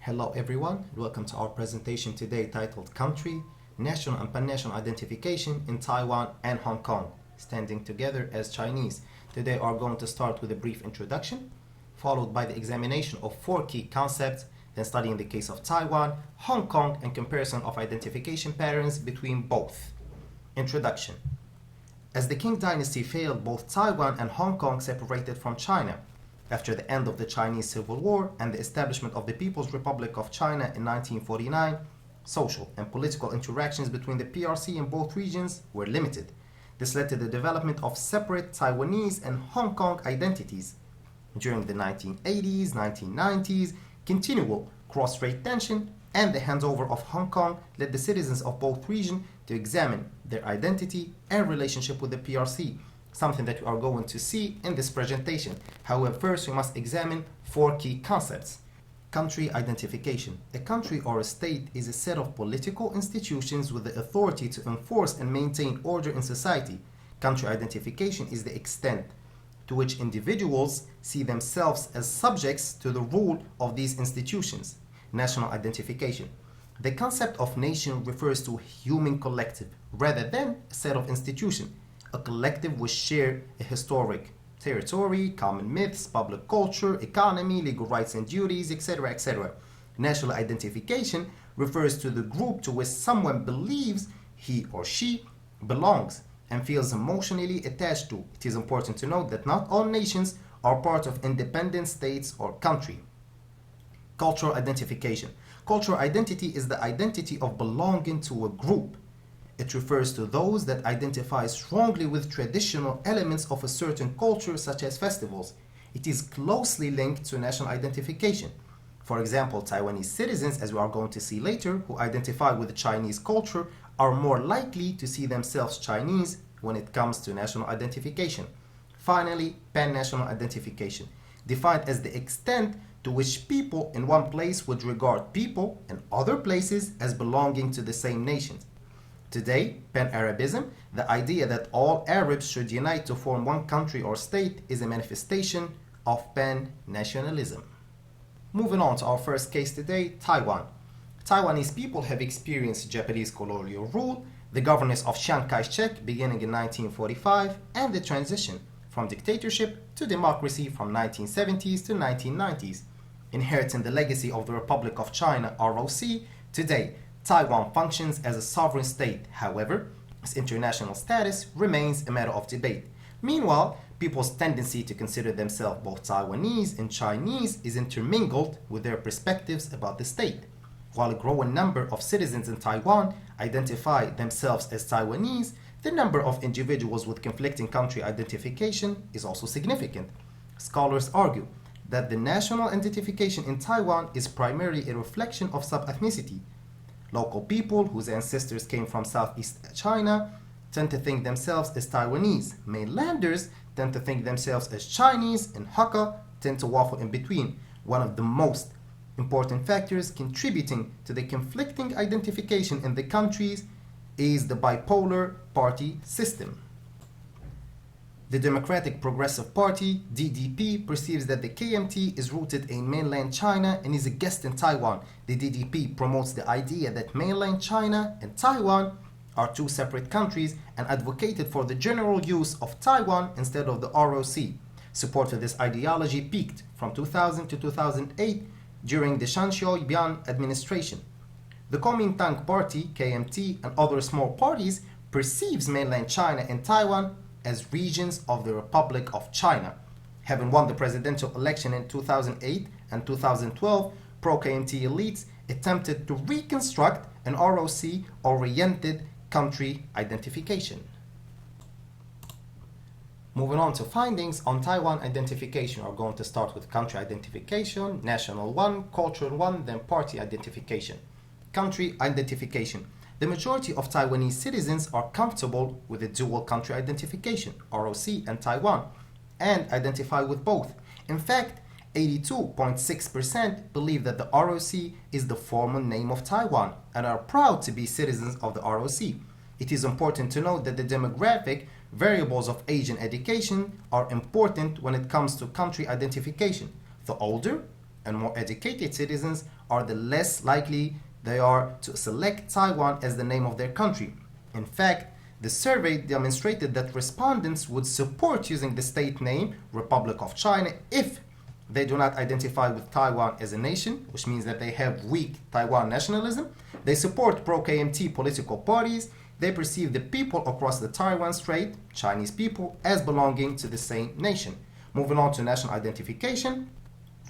Hello everyone, welcome to our presentation today titled Country, National and Pan-National Identification in Taiwan and Hong Kong, standing together as Chinese. Today we are going to start with a brief introduction, followed by the examination of four key concepts, then studying the case of Taiwan, Hong Kong, and comparison of identification patterns between both. Introduction. As the Qing dynasty failed, both Taiwan and Hong Kong separated from China. After the end of the Chinese Civil War and the establishment of the People's Republic of China in 1949, social and political interactions between the PRC in both regions were limited. This led to the development of separate Taiwanese and Hong Kong identities. During the 1980s, 1990s, continual cross-strait tension and the handover of Hong Kong led the citizens of both regions to examine their identity and relationship with the PRC, something that we are going to see in this presentation. However, first we must examine four key concepts. Country identification. A country or a state is a set of political institutions with the authority to enforce and maintain order in society. Country identification is the extent to which individuals see themselves as subjects to the rule of these institutions. National identification. The concept of nation refers to a human collective rather than a set of institutions. A collective which share a historic territory, common myths, public culture, economy, legal rights and duties, etc., etc. National identification refers to the group to which someone believes he or she belongs and feels emotionally attached to. It is important to note that not all nations are part of independent states or country. Cultural identification. Cultural identity is the identity of belonging to a group. It refers to those that identify strongly with traditional elements of a certain culture, such as festivals. It is closely linked to national identification. For example, Taiwanese citizens, as we are going to see later, who identify with the Chinese culture, are more likely to see themselves Chinese when it comes to national identification. Finally, pan-national identification, defined as the extent to which people in one place would regard people in other places as belonging to the same nation. Today, Pan-Arabism, the idea that all Arabs should unite to form one country or state, is a manifestation of pan-nationalism. Moving on to our first case today, Taiwan. Taiwanese people have experienced Japanese colonial rule, the governance of Chiang Kai-shek beginning in 1945, and the transition from dictatorship to democracy from 1970s to 1990s. Inheriting the legacy of the Republic of China, ROC, today, Taiwan functions as a sovereign state. However, its international status remains a matter of debate. Meanwhile, people's tendency to consider themselves both Taiwanese and Chinese is intermingled with their perspectives about the state. While a growing number of citizens in Taiwan identify themselves as Taiwanese, the number of individuals with conflicting country identification is also significant. Scholars argue that the national identification in Taiwan is primarily a reflection of sub-ethnicity. Local people whose ancestors came from Southeast China tend to think themselves as Taiwanese. Mainlanders tend to think themselves as Chinese, and Hakka tend to waffle in between. One of the most important factors contributing to the conflicting identification in the countries is the bipolar party system. The Democratic Progressive Party, DDP, perceives that the KMT is rooted in mainland China and is a guest in Taiwan. The DDP promotes the idea that mainland China and Taiwan are two separate countries and advocated for the general use of Taiwan instead of the ROC. Support for this ideology peaked from 2000 to 2008 during the Shan Xiaobian administration. The Kuomintang Party, KMT, and other small parties perceives mainland China and Taiwan as regions of the Republic of China. Having won the presidential election in 2008 and 2012, pro-KMT elites attempted to reconstruct an ROC-oriented country identification. Moving on to findings on Taiwan identification, we're going to start with country identification, national one, cultural one, then party identification. Country identification. The majority of Taiwanese citizens are comfortable with a dual country identification, ROC and Taiwan, and identify with both. In fact, 82.6% believe that the ROC is the formal name of Taiwan and are proud to be citizens of the ROC. It is important to note that the demographic variables of age and education are important when it comes to country identification. The older and more educated citizens are, the less likely they are to select Taiwan as the name of their country. In fact, the survey demonstrated that respondents would support using the state name Republic of China if they do not identify with Taiwan as a nation, which means that they have weak Taiwan nationalism. They support pro-KMT political parties. They perceive the people across the Taiwan Strait, Chinese people, as belonging to the same nation. Moving on to national identification,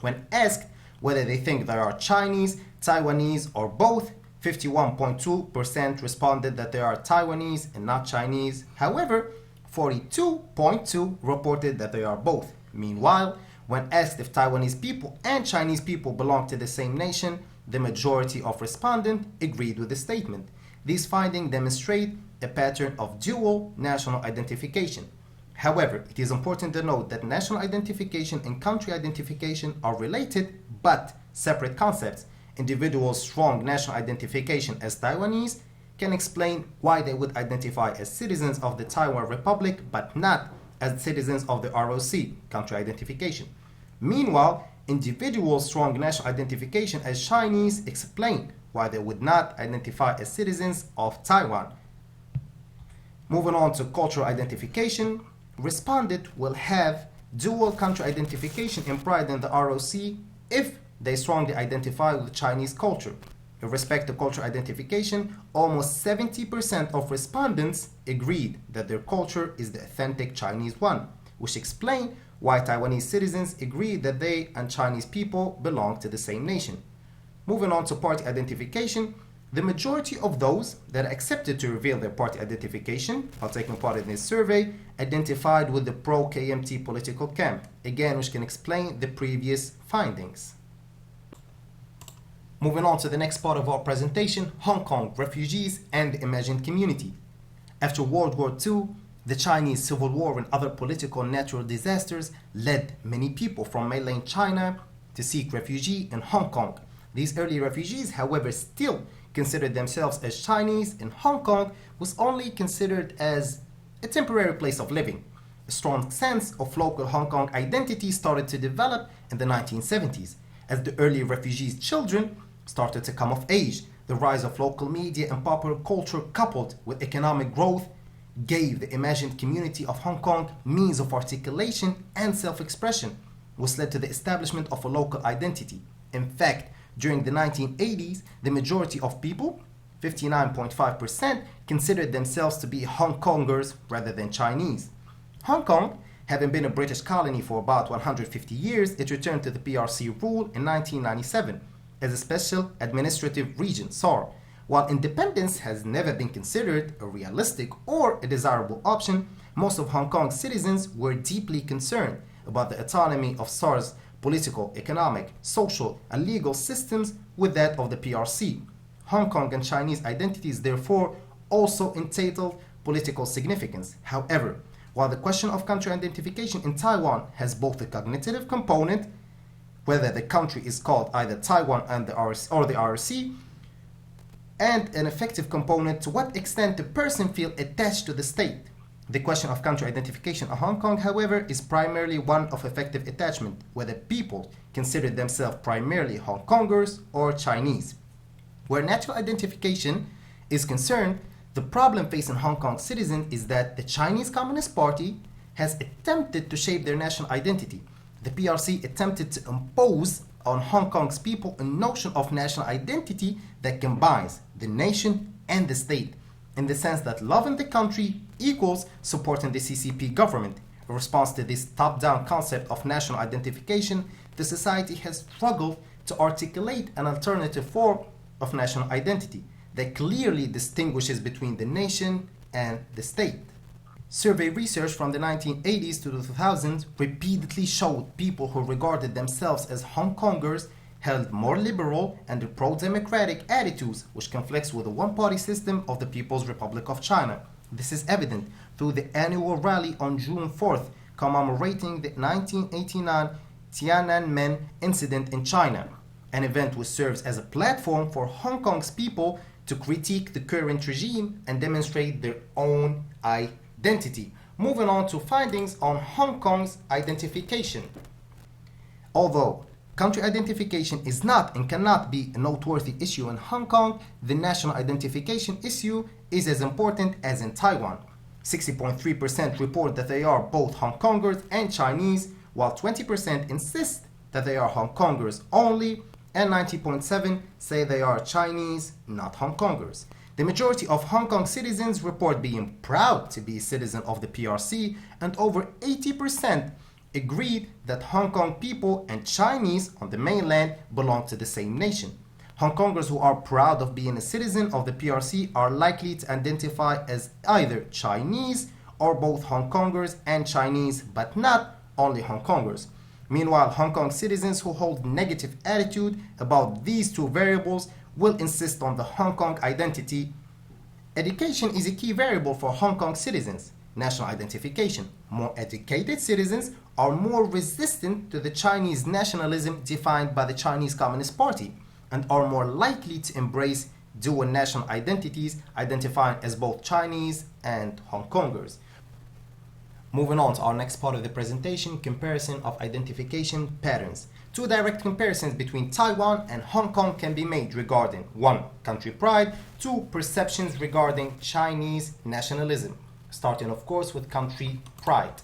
when asked whether they think they are Chinese, Taiwanese, or both, 51.2% responded that they are Taiwanese and not Chinese. However, 42.2% reported that they are both. Meanwhile, when asked if Taiwanese people and Chinese people belong to the same nation, the majority of respondents agreed with the statement. These findings demonstrate a pattern of dual national identification. However, it is important to note that national identification and country identification are related but separate concepts. Individuals' strong national identification as Taiwanese can explain why they would identify as citizens of the Taiwan Republic but not as citizens of the ROC, country identification. Meanwhile, individuals' strong national identification as Chinese explain why they would not identify as citizens of Taiwan. Moving on to cultural identification, respondents will have dual country identification and pride in the ROC if they strongly identify with Chinese culture. In respect to cultural identification, almost 70% of respondents agreed that their culture is the authentic Chinese one, which explain why Taiwanese citizens agree that they and Chinese people belong to the same nation. Moving on to party identification, the majority of those that accepted to reveal their party identification while taking part in this survey identified with the pro-KMT political camp, again which can explain the previous findings. Moving on to the next part of our presentation, Hong Kong refugees and the imagined community. After World War II, the Chinese Civil War and other political and natural disasters led many people from mainland China to seek refuge in Hong Kong. These early refugees, however, still considered themselves as Chinese, and Hong Kong was only considered as a temporary place of living. A strong sense of local Hong Kong identity started to develop in the 1970s. As the early refugees' children started to come of age, the rise of local media and popular culture coupled with economic growth gave the imagined community of Hong Kong means of articulation and self-expression, which led to the establishment of a local identity. In fact, during the 1980s, the majority of people, 59.5%, considered themselves to be Hong Kongers rather than Chinese. Hong Kong, having been a British colony for about 150 years, it returned to the PRC rule in 1997 as a special administrative region, SAR. While independence has never been considered a realistic or a desirable option, most of Hong Kong's citizens were deeply concerned about the autonomy of SAR's political, economic, social, and legal systems with that of the PRC. Hong Kong and Chinese identities therefore also entitled political significance. However, while the question of country identification in Taiwan has both a cognitive component, whether the country is called either Taiwan and the ROC, and an effective component to what extent the person feels attached to the state. The question of country identification in Hong Kong, however, is primarily one of effective attachment, whether people consider themselves primarily Hong Kongers or Chinese. Where national identification is concerned, the problem facing Hong Kong citizens is that the Chinese Communist Party has attempted to shape their national identity. The PRC attempted to impose on Hong Kong's people a notion of national identity that combines the nation and the state, in the sense that loving the country equals supporting the CCP government. In response to this top-down concept of national identification, the society has struggled to articulate an alternative form of national identity that clearly distinguishes between the nation and the state. Survey research from the 1980s to the 2000s repeatedly showed people who regarded themselves as Hong Kongers held more liberal and pro-democratic attitudes, which conflicts with the one-party system of the People's Republic of China. This is evident through the annual rally on June 4th, commemorating the 1989 Tiananmen incident in China, an event which serves as a platform for Hong Kong's people to critique the current regime and demonstrate their own identity. Moving on to findings on Hong Kong's identification. Although Country identification is not and cannot be a noteworthy issue in Hong Kong. The national identification issue is as important as in Taiwan. 60.3% report that they are both Hong Kongers and Chinese, while 20% insist that they are Hong Kongers only, and 90.7% say they are Chinese, not Hong Kongers. The majority of Hong Kong citizens report being proud to be a citizen of the PRC, and over 80% agreed that Hong Kong people and Chinese on the mainland belong to the same nation. Hong Kongers who are proud of being a citizen of the PRC are likely to identify as either Chinese or both Hong Kongers and Chinese, but not only Hong Kongers. Meanwhile, Hong Kong citizens who hold negative attitude about these two variables will insist on the Hong Kong identity. Education is a key variable for Hong Kong citizens. National identification. More educated citizens are more resistant to the Chinese nationalism defined by the Chinese Communist Party and are more likely to embrace dual national identities, identifying as both Chinese and Hong Kongers. Moving on to our next part of the presentation, comparison of identification patterns. Two direct comparisons between Taiwan and Hong Kong can be made regarding 1. Country pride, 2. Perceptions regarding Chinese nationalism. Starting of course with country pride.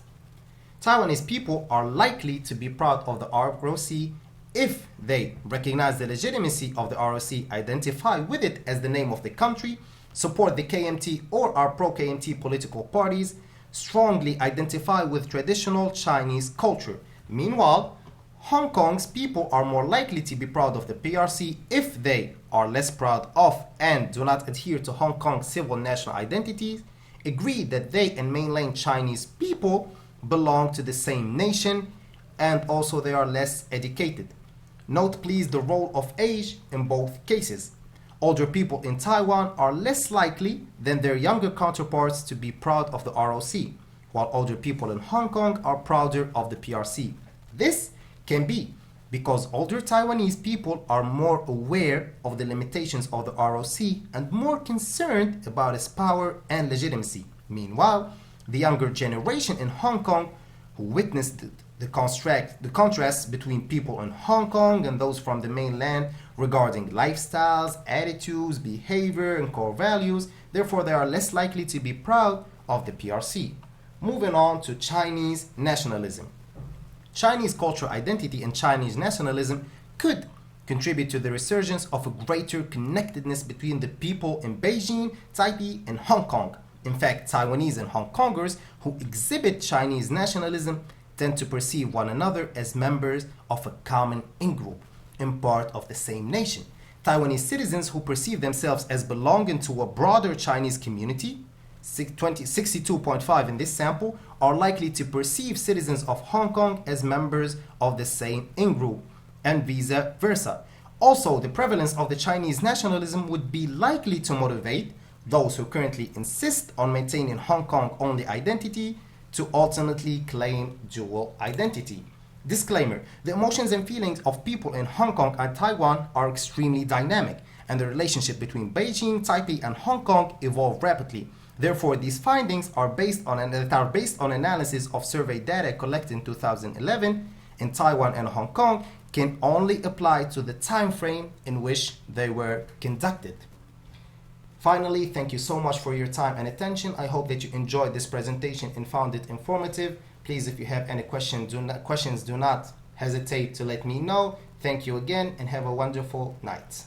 Taiwanese people are likely to be proud of the ROC if they recognize the legitimacy of the ROC, identify with it as the name of the country, support the KMT or are pro-KMT political parties, strongly identify with traditional Chinese culture. Meanwhile, Hong Kong's people are more likely to be proud of the PRC if they are less proud of and do not adhere to Hong Kong's civil national identities, agree that they and mainland Chinese people belong to the same nation, and also they are less educated. Note please the role of age in both cases. Older people in Taiwan are less likely than their younger counterparts to be proud of the ROC, while older people in Hong Kong are prouder of the PRC. This can be because older Taiwanese people are more aware of the limitations of the ROC and more concerned about its power and legitimacy. Meanwhile, the younger generation in Hong Kong, who witnessed the contrasts between people in Hong Kong and those from the mainland regarding lifestyles, attitudes, behavior, and core values, therefore they are less likely to be proud of the PRC. Moving on to Chinese nationalism. Chinese cultural identity and Chinese nationalism could contribute to the resurgence of a greater connectedness between the people in Beijing, Taipei, and Hong Kong. In fact, Taiwanese and Hong Kongers who exhibit Chinese nationalism tend to perceive one another as members of a common in-group, in part of the same nation. Taiwanese citizens who perceive themselves as belonging to a broader Chinese community, 62.5 in this sample, are likely to perceive citizens of Hong Kong as members of the same in-group, and vice versa. Also, the prevalence of the Chinese nationalism would be likely to motivate those who currently insist on maintaining Hong Kong-only identity to ultimately claim dual identity. Disclaimer: the emotions and feelings of people in Hong Kong and Taiwan are extremely dynamic, and the relationship between Beijing, Taipei, and Hong Kong evolve rapidly. Therefore, these findings are based on analysis of survey data collected in 2011 in Taiwan and Hong Kong, can only apply to the time frame in which they were conducted. Finally, thank you so much for your time and attention. I hope that you enjoyed this presentation and found it informative. Please, if you have any questions, do not hesitate to let me know. Thank you again and have a wonderful night.